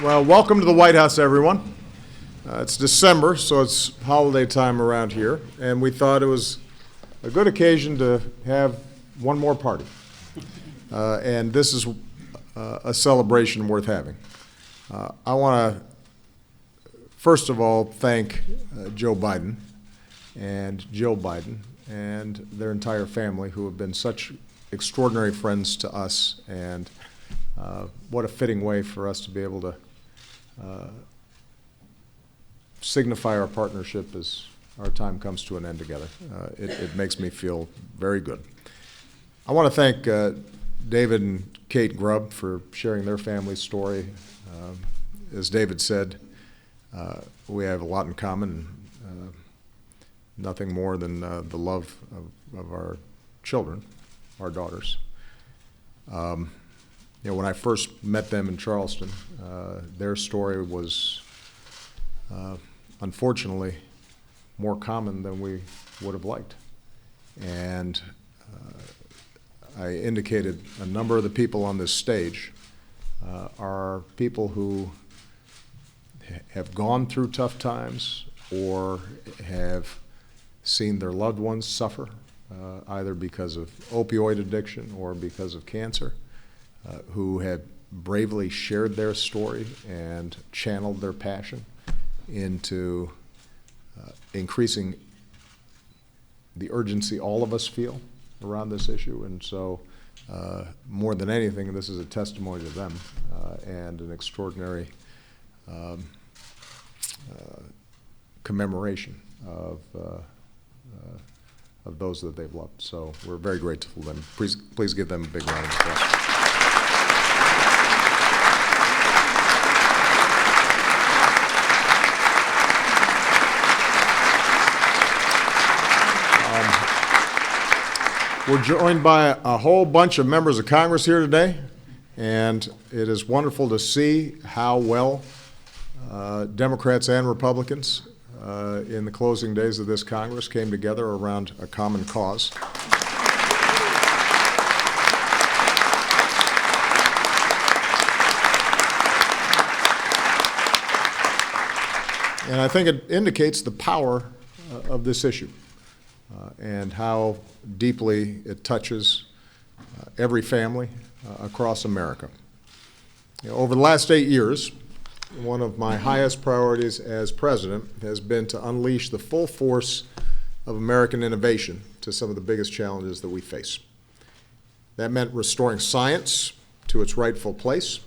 Well, welcome to the White House, everyone. It's December, so it's holiday time around here, and we thought it was a good occasion to have one more party. And this is a celebration worth having. I want to, first of all, thank Joe Biden and Jill Biden and their entire family, who have been such extraordinary friends to us, and what a fitting way for us to be able to signify our partnership as our time comes to an end together. It makes me feel very good. I want to thank David and Kate Grubb for sharing their family's story. As David said, we have a lot in common, nothing more than the love of our children, our daughters. You know, when I first met them in Charleston, their story was unfortunately more common than we would have liked. And I indicated a number of the people on this stage are people who have gone through tough times or have seen their loved ones suffer, either because of opioid addiction or because of cancer. Who had bravely shared their story and channeled their passion into increasing the urgency all of us feel around this issue. And so, more than anything, this is a testimony to them and an extraordinary commemoration of those that they've loved. So we're very grateful to them. Please give them a big round of applause. We're joined by a whole bunch of members of Congress here today, and it is wonderful to see how well Democrats and Republicans in the closing days of this Congress came together around a common cause. And I think it indicates the power of this issue and how deeply it touches every family across America. You know, over the last 8 years, one of my highest priorities as president has been to unleash the full force of American innovation to some of the biggest challenges that we face. That meant restoring science to its rightful place.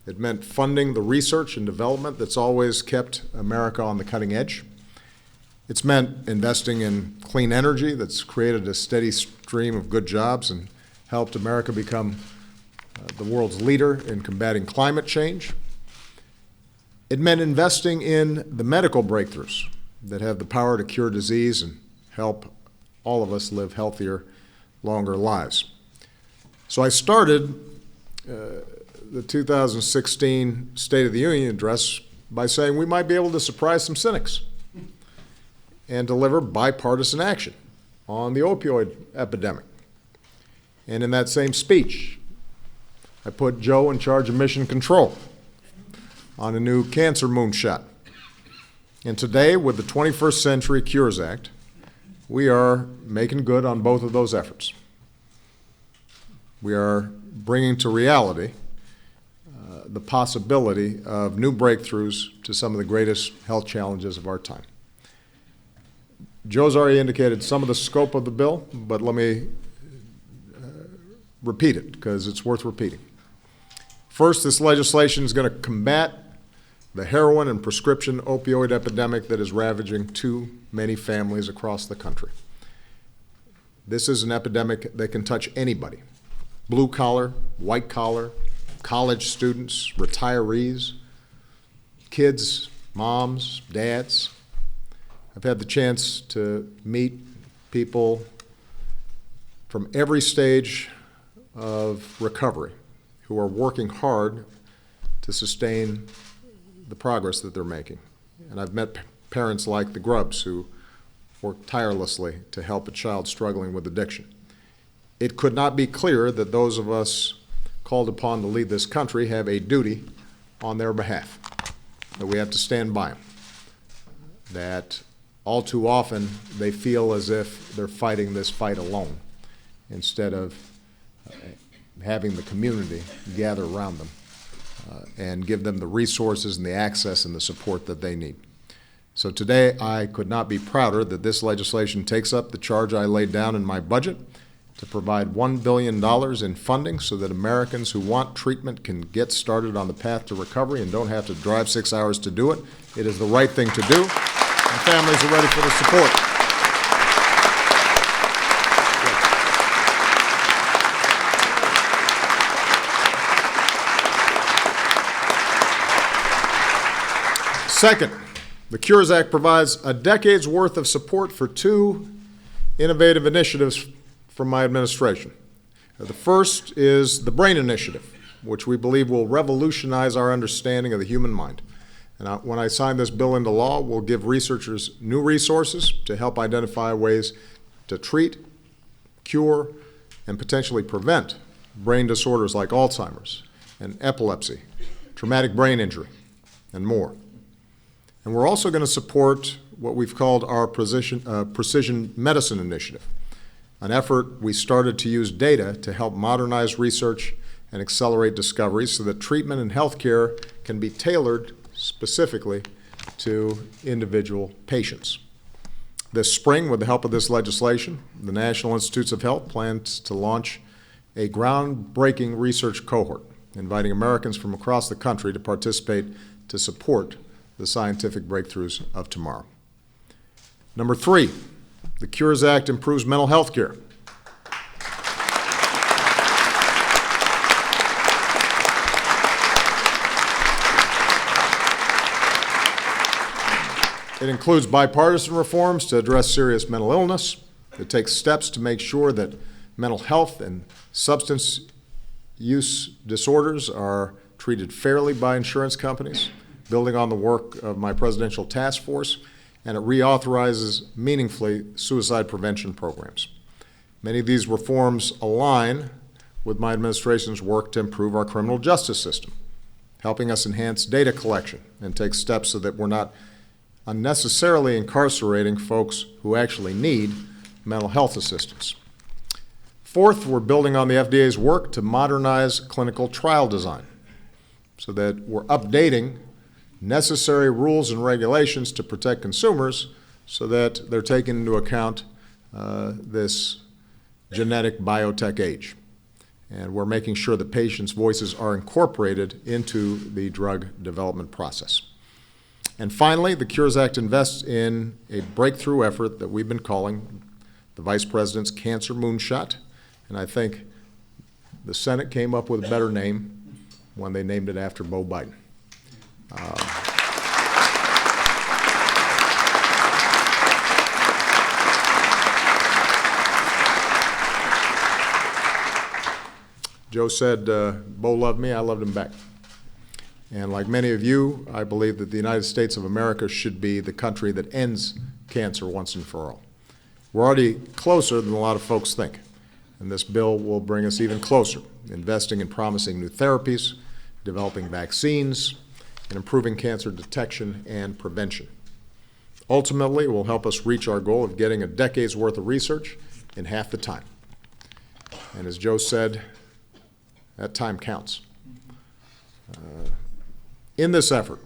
It meant funding the research and development that's always kept America on the cutting edge. It's meant investing in clean energy that's created a steady stream of good jobs and helped America become the world's leader in combating climate change. It meant investing in the medical breakthroughs that have the power to cure disease and help all of us live healthier, longer lives. So I started the 2016 State of the Union address by saying we might be able to surprise some cynics and deliver bipartisan action on the opioid epidemic. And in that same speech, I put Joe in charge of mission control on a new cancer moonshot. And today, with the 21st Century Cures Act, we are making good on both of those efforts. We are bringing to reality the possibility of new breakthroughs to some of the greatest health challenges of our time. Joe's already indicated some of the scope of the bill, but let me repeat it because it's worth repeating. First, this legislation is going to combat the heroin and prescription opioid epidemic that is ravaging too many families across the country. This is an epidemic that can touch anybody, blue collar, white collar, college students, retirees, kids, moms, dads. I've had the chance to meet people from every stage of recovery who are working hard to sustain the progress that they're making. And I've met parents like the Grubbs who work tirelessly to help a child struggling with addiction. It could not be clearer that those of us called upon to lead this country have a duty on their behalf, that we have to stand by them, that all too often they feel as if they're fighting this fight alone instead of having the community gather around them and give them the resources and the access and the support that they need. So today, I could not be prouder that this legislation takes up the charge I laid down in my budget to provide $1 billion in funding so that Americans who want treatment can get started on the path to recovery and don't have to drive 6 hours to do it. It is the right thing to do, and families are ready for the support. Second, the Cures Act provides a decade's worth of support for two innovative initiatives from my administration. The first is the Brain Initiative, which we believe will revolutionize our understanding of the human mind. And when I sign this bill into law, we'll give researchers new resources to help identify ways to treat, cure, and potentially prevent brain disorders like Alzheimer's and epilepsy, traumatic brain injury, and more. And we're also going to support what we've called our Precision Medicine Initiative, an effort we started to use data to help modernize research and accelerate discoveries so that treatment and healthcare can be tailored specifically to individual patients. This spring, with the help of this legislation, the National Institutes of Health plans to launch a groundbreaking research cohort, inviting Americans from across the country to participate to support the scientific breakthroughs of tomorrow. Number three, the Cures Act improves mental health care. It includes bipartisan reforms to address serious mental illness. It takes steps to make sure that mental health and substance use disorders are treated fairly by insurance companies, building on the work of my presidential task force, and it reauthorizes meaningfully suicide prevention programs. Many of these reforms align with my administration's work to improve our criminal justice system, helping us enhance data collection and take steps so that we're not unnecessarily incarcerating folks who actually need mental health assistance. Fourth, we're building on the FDA's work to modernize clinical trial design so that we're updating necessary rules and regulations to protect consumers so that they're taken into account this genetic biotech age. And we're making sure that patients' voices are incorporated into the drug development process. And finally, the Cures Act invests in a breakthrough effort that we've been calling the Vice President's Cancer Moonshot. And I think the Senate came up with a better name when they named it after Beau Biden. Joe said, Beau loved me, I loved him back. And like many of you, I believe that the United States of America should be the country that ends cancer once and for all. We're already closer than a lot of folks think, and this bill will bring us even closer, investing in promising new therapies, developing vaccines, and improving cancer detection and prevention. Ultimately, it will help us reach our goal of getting a decade's worth of research in half the time. And as Joe said, that time counts. In this effort,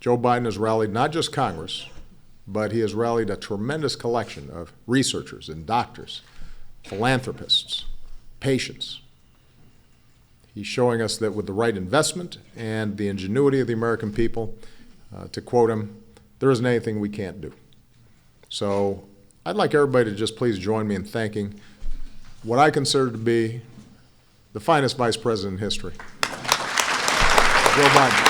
Joe Biden has rallied not just Congress, but he has rallied a tremendous collection of researchers and doctors, philanthropists, patients. He's showing us that with the right investment and the ingenuity of the American people, to quote him, there isn't anything we can't do. So I'd like everybody to just please join me in thanking what I consider to be the finest vice president in history, Joe Biden.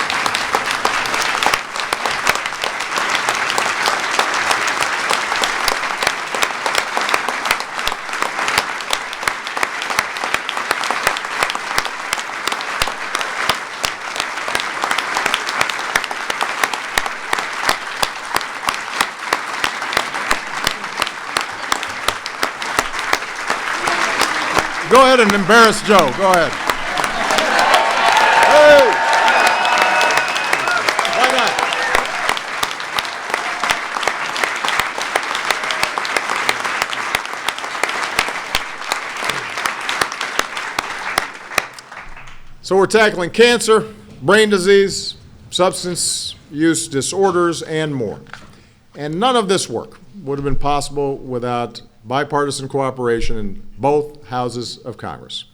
Go ahead and embarrass Joe. Go ahead. Hey! So we're tackling cancer, brain disease, substance use disorders, and more. And none of this work would have been possible without bipartisan cooperation in both houses of Congress.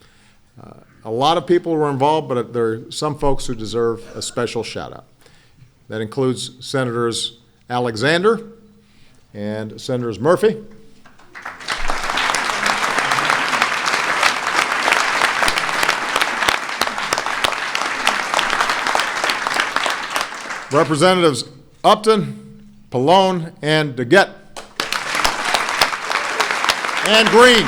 A lot of people were involved, but there are some folks who deserve a special shout out. That includes Senators Alexander and Senators Murphy. Representatives Upton, Pallone, and DeGette. And Green.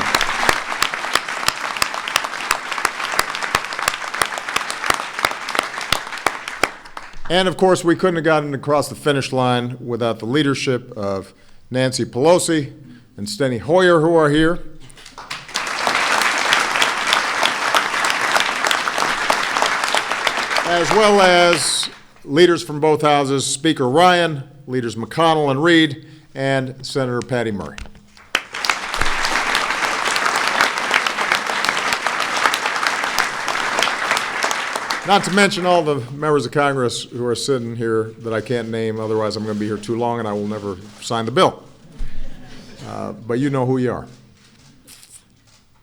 And of course, we couldn't have gotten across the finish line without the leadership of Nancy Pelosi and Steny Hoyer, who are here. As well as leaders from both houses, Speaker Ryan, leaders McConnell and Reid, and Senator Patty Murray. Not to mention all the members of Congress who are sitting here that I can't name, otherwise I'm going to be here too long and I will never sign the bill. But you know who you are.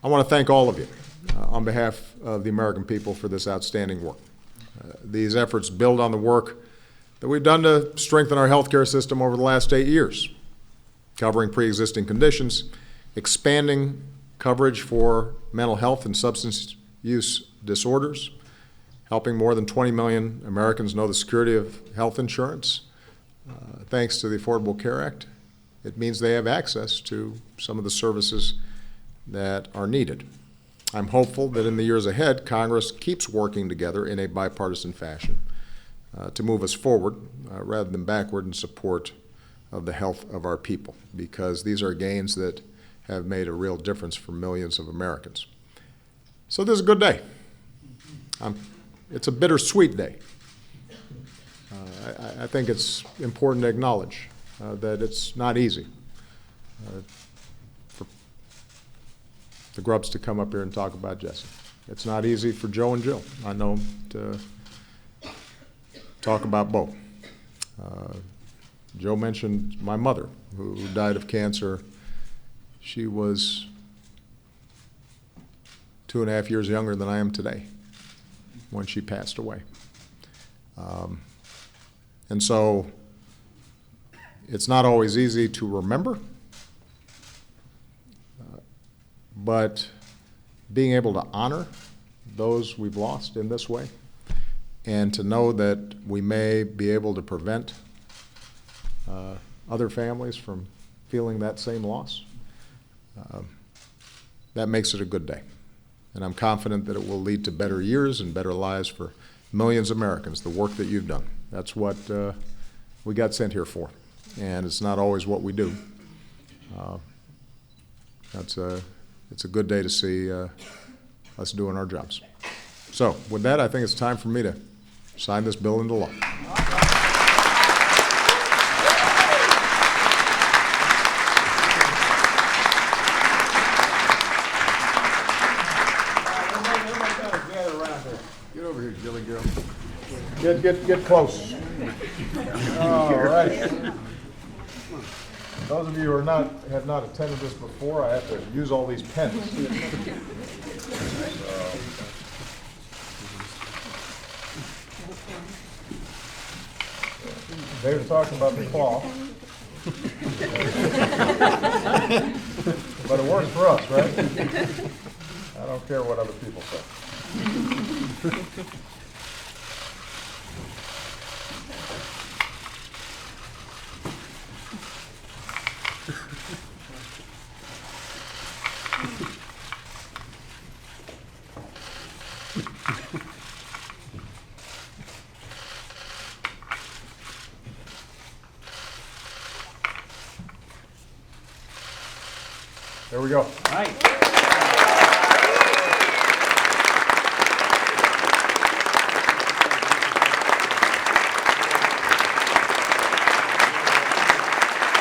I want to thank all of you on behalf of the American people for this outstanding work. These efforts build on the work that we've done to strengthen our healthcare system over the last 8 years, covering pre-existing conditions, expanding coverage for mental health and substance use disorders, helping more than 20 million Americans know the security of health insurance. Thanks to the Affordable Care Act, it means they have access to some of the services that are needed. I'm hopeful that in the years ahead, Congress keeps working together in a bipartisan fashion to move us forward rather than backward in support of the health of our people, because these are gains that have made a real difference for millions of Americans. So this is a good day. It's a bittersweet day. I think it's important to acknowledge that it's not easy for the Grubs to come up here and talk about Jesse. It's not easy for Joe and Jill, I know, to talk about Beau. Joe mentioned my mother, who died of cancer. She was 2.5 years younger than I am today when she passed away. And so it's not always easy to remember, but being able to honor those we've lost in this way and to know that we may be able to prevent other families from feeling that same loss, that makes it a good day. And I'm confident that it will lead to better years and better lives for millions of Americans, the work that you've done. That's what we got sent here for. And it's not always what we do. It's a good day to see us doing our jobs. So with that, I think it's time for me to sign this bill into law. Get close. All right. Those of you who have not attended this before, I have to use all these pens. They were talking about the cloth. But it works for us, right? I don't care what other people say. There we go. All right.